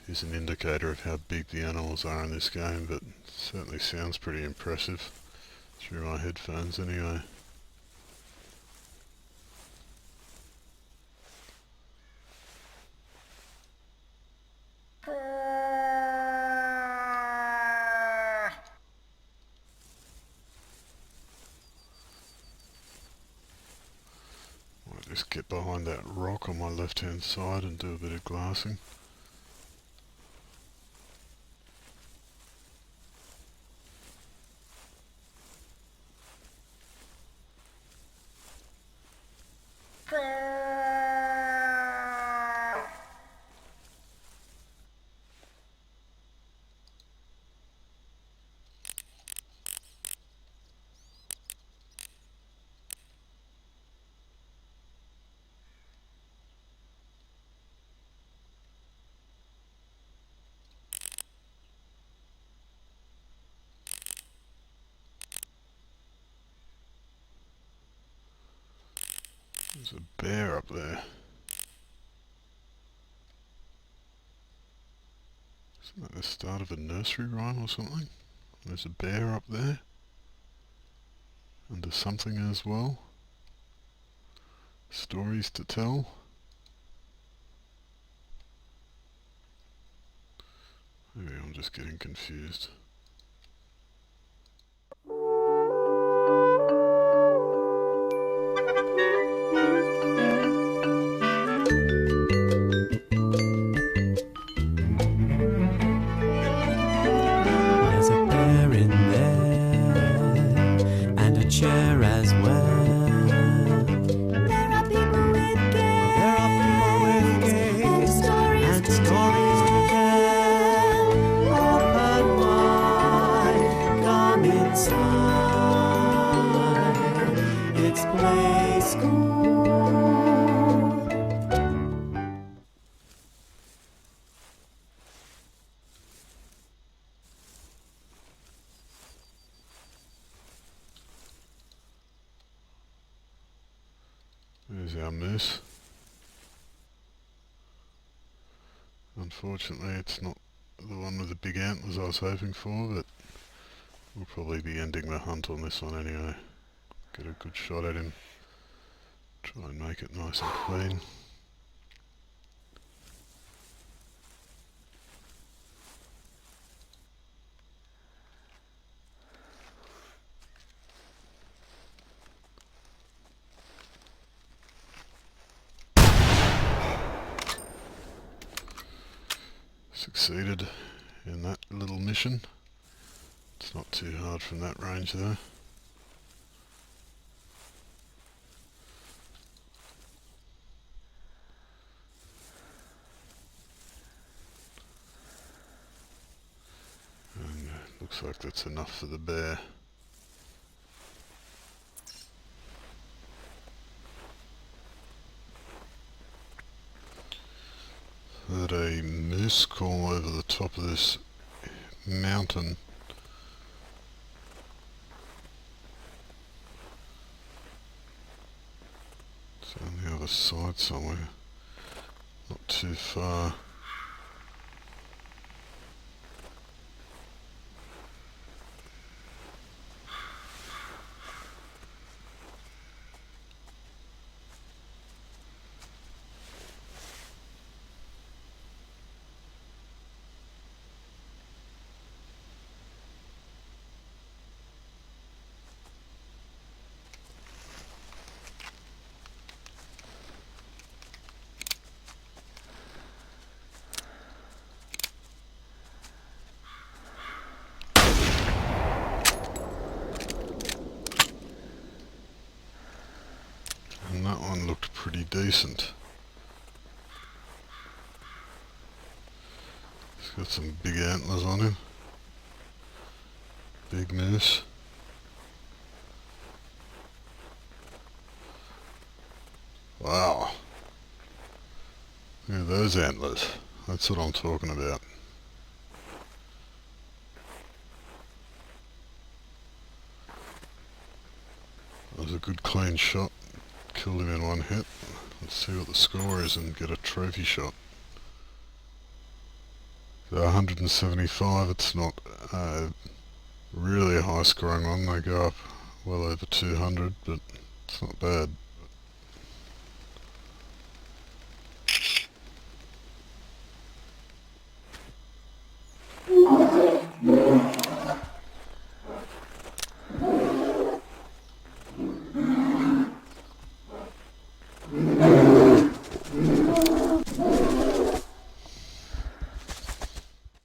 is an indicator of how big the animals are in this game, but it certainly sounds pretty impressive through my headphones anyway. Might just get behind that rock on my left hand side and do a bit of glassing. There's a bear up there. Isn't that the start of a nursery rhyme or something? There's a bear up there. And there's something as well. Stories to tell. Maybe I'm just getting confused. There's a bear in there, and a chair as well. There are people with games, and stories to tell. Open wide, come inside. It's Play School. There's our moose. Unfortunately it's not the one with the big antlers I was hoping for, but we'll probably be ending the hunt on this one anyway. Get a good shot at him. Try and make it nice and clean. Succeeded in that little mission. It's not too hard from that range though. And looks like that's enough for the bear. Had a moose call over the top of this mountain. It's on the other side somewhere, not too far. And that one looked pretty decent. He's got some big antlers on him. Big moose. Wow. Look at those antlers. That's what I'm talking about. That was a good clean shot. Killed him in one hit. Let's see what the score is and get a trophy shot. So 175, it's not really a high scoring one. They go up well over 200, but it's not bad.